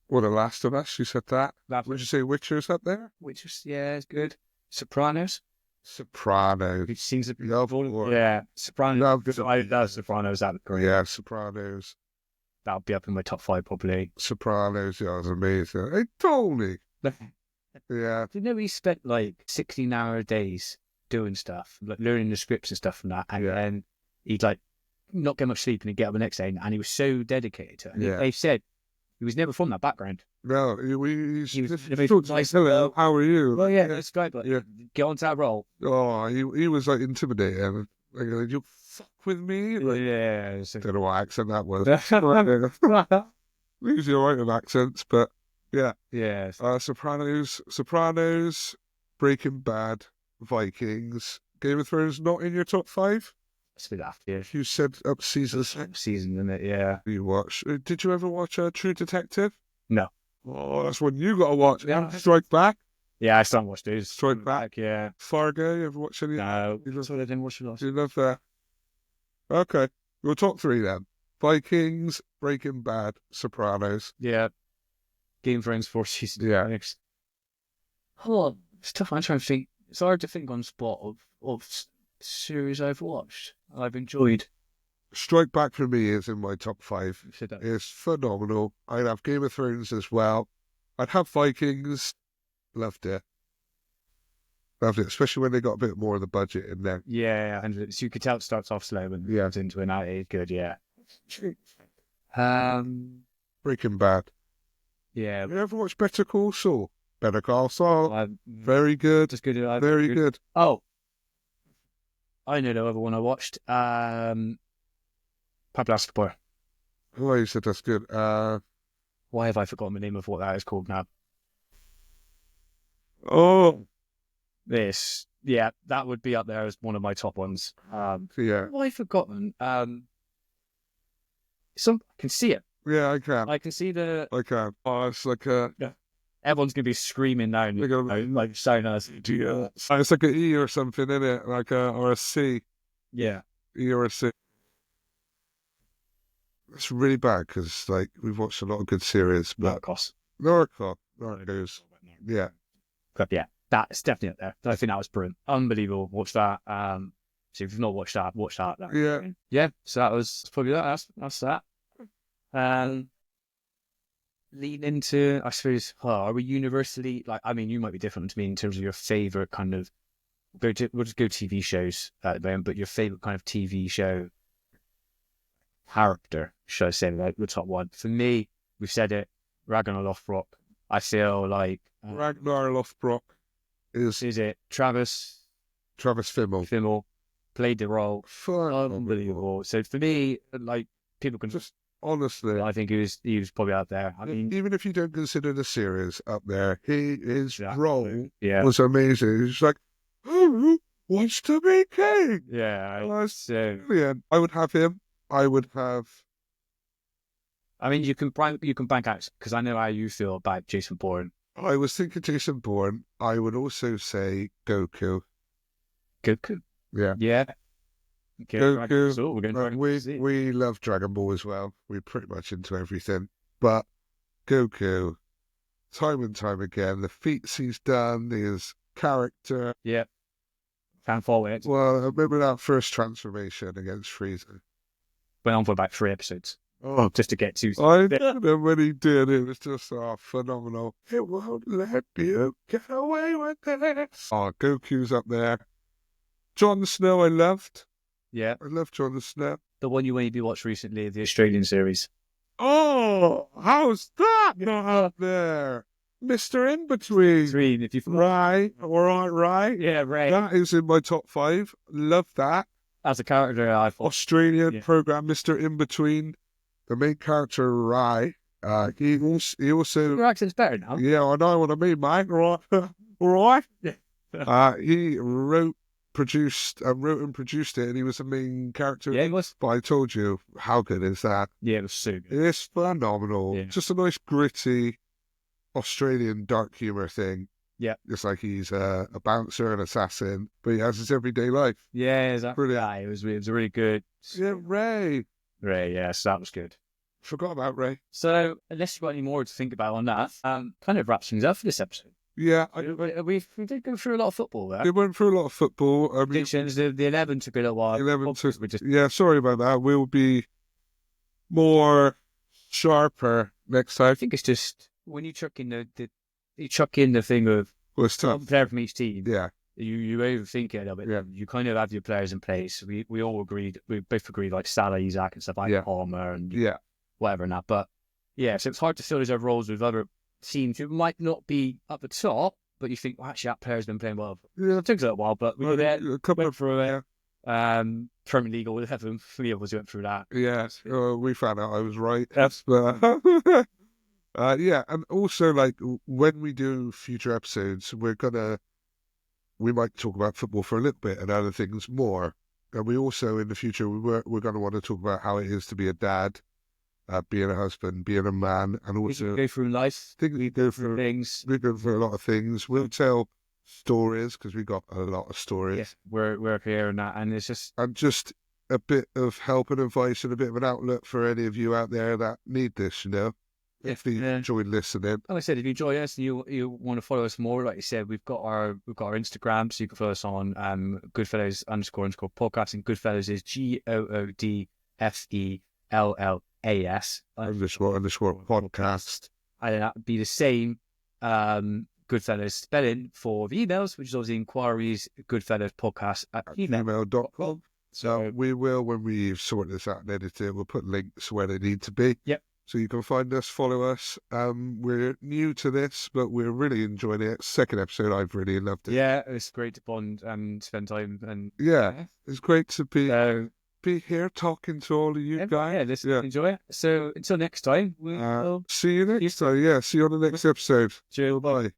Well, The Last of Us, you said that. Would you say Witcher's up there? Witcher's, yeah, it's good. Sopranos. Sopranos. It seems to be Sopranos. I love Sopranos. That great. Yeah, Sopranos. That'll be up in my top 5 probably. Sopranos, yeah, it was amazing. Hey, Tony. Yeah. You know, he spent like 16-hour days doing stuff, like learning the scripts and stuff from that, and then he'd like not get much sleep and he'd get up the next day, and he was so dedicated to it. And they said he was never from that background. No, he's nice. Hello, how are you? Well, yeah, that's great, but get onto that role. Oh, he was like intimidating. Like, you fuck with me? Like, yeah. Don't know what accent that was. Usually alright with accents, but yeah. Yes. Sopranos, Breaking Bad, Vikings, Game of Thrones not in your top 5? It's a bit after. You said up season 6. Season, isn't it? Yeah. You watch. Did you ever watch True Detective? No. Oh, that's one you got to watch. Yeah. Strike Back. Yeah, I still haven't watched those. Strike Back. Yeah. Fargo. You ever watch any? No. That's what I didn't watch. You love that. Okay, we'll top 3 then. Vikings, Breaking Bad, Sopranos. Yeah. Game of Thrones 4 seasons. Yeah. Oh, it's tough. I'm trying to think. It's hard to think on spot of series I've watched. I've enjoyed. Strike Back for me is in my top 5. It's phenomenal. I'd have Game of Thrones as well. I'd have Vikings. Loved it. Loved it, especially when they got a bit more of the budget in there. Yeah, and so you could tell it starts off slow and goes into an out. It's good, yeah. Breaking Bad. Yeah. You ever watch Better Call Saul? Better Call Saul. Very good. Just good. Very good. Oh, I know the other one I watched. Pablo Escobar. Oh, you said that's good. Why have I forgotten the name of what that is called now? Oh. That would be up there as one of my top ones. Yeah. Why have I forgotten? I can see it. Yeah, I can. I can see the. I can. Oh, it's like everyone's gonna be screaming now, like so nice. Yeah. It's like an E or something, isn't it? Like or a C. Yeah. E or a C. It's really bad because like we've watched a lot of good series, but Narcos. Yeah. But yeah, that's definitely up there. I think that was brilliant, unbelievable. Watch that. So if you've not watched that, watch that. Yeah. So that was probably that. That's that. Lean into, I suppose, are we universally, like, I mean, you might be different to me in terms of your favourite kind of, we'll just go TV shows at the moment, but your favourite kind of TV show character, should I say, like the top one. For me, we've said it, Ragnar Lothbrok. I feel like... Ragnar Lothbrok is it Travis Fimmel played the role. Unbelievable. So for me, like, people can just... Honestly, I think he was probably out there. I mean, even if you don't consider the series up there, his role was amazing. He's like, who wants to be king? Yeah, brilliant. I would have him. I would have. I mean, you can bank out because I know how you feel about Jason Bourne. I was thinking Jason Bourne. I would also say Goku. Yeah. Yeah. Okay, Goku. We love Dragon Ball as well. We're pretty much into everything. But Goku, time and time again, the feats he's done, his character. Yeah. Can't follow it. Well, I remember that first transformation against Frieza. Went on for about 3 episodes. Oh, just to get to. I know when he did, it was just phenomenal. It won't let you get away with this. Oh, Goku's up there. Jon Snow, I loved. Yeah. I love Jon Snow. The one you maybe watched recently, the Australian series. Oh, how's that not up there? Mr. In-Between. If you Right, right. Yeah, right. That is in my top 5. Love that. As a character, I thought. Australian program, Mr. In-Between. The main character, Rai. He also... Your accent's better now. Yeah, I know what I mean, mate. Right? Yeah. He wrote and produced it, and he was the main character. Yeah, he was. But I told you, how good is that? Yeah, it was so good. It's phenomenal. Yeah. Just a nice, gritty Australian dark humour thing. Yeah. It's like he's a bouncer, an assassin, but he has his everyday life. Yeah, exactly. Brilliant. Yeah, it was a really good. Yeah, Ray. Ray, yeah, so that was good. Forgot about Ray. So, unless you've got any more to think about on that, kind of wraps things up for this episode. Yeah, We did go through a lot of football there. we went through a lot of football. I mean, Predictions, the 11 took a little while. 11 to, We just, yeah, sorry about that. We'll be more sharper next time. I think it's just when you chuck in the thing of Well, it's tough. one player from each team. Yeah, You overthink it a little bit. Yeah. You kind of have your players in place. We both agreed like Salah, Isaac, and stuff like Yeah. Palmer and yeah, whatever and that. But yeah, so it's hard to fill those other roles with other teams who might not be at the top, but you think, well, actually, that player's been playing well. yeah. It took us a little while, but we were there, A couple went of through it. Premier League or 11, 3 of us went through that. yeah. We found out I was right. Yes. But yeah, and also like when we do future episodes, we might talk about football for a little bit and other things more. And we also in the future we're going to want to talk about how it is to be a dad, being a husband, being a man, and We also can go through life, we go through things. we go for a lot of things. We'll tell stories because we got a lot of stories. Yes, we're here and that, and it's just And just a bit of help and advice and a bit of an outlet for any of you out there that need this, if you enjoyed listening. like I said, if you enjoy us and you want to follow us more, like you said, we've got our Instagram, so you can follow us on Goodfellas _ podcast, and Goodfellas is GOODFELLAS __ podcast. and that would be the same Goodfellas spelling for the emails, which is obviously inquiries goodfellaspodcast@gmail.com. So we will, when we sort this out and edit it, we'll put links where they need to be. Yep. So you can find us, follow us. We're new to this, but we're really enjoying it. Second episode, I've really loved it. Yeah, it's great to bond and spend time. And Yeah, it's great to be so, here talking to all of you guys. Yeah, enjoy it. So until next time, we'll See you next time. Yeah, see you on the next episode. cheers. Bye.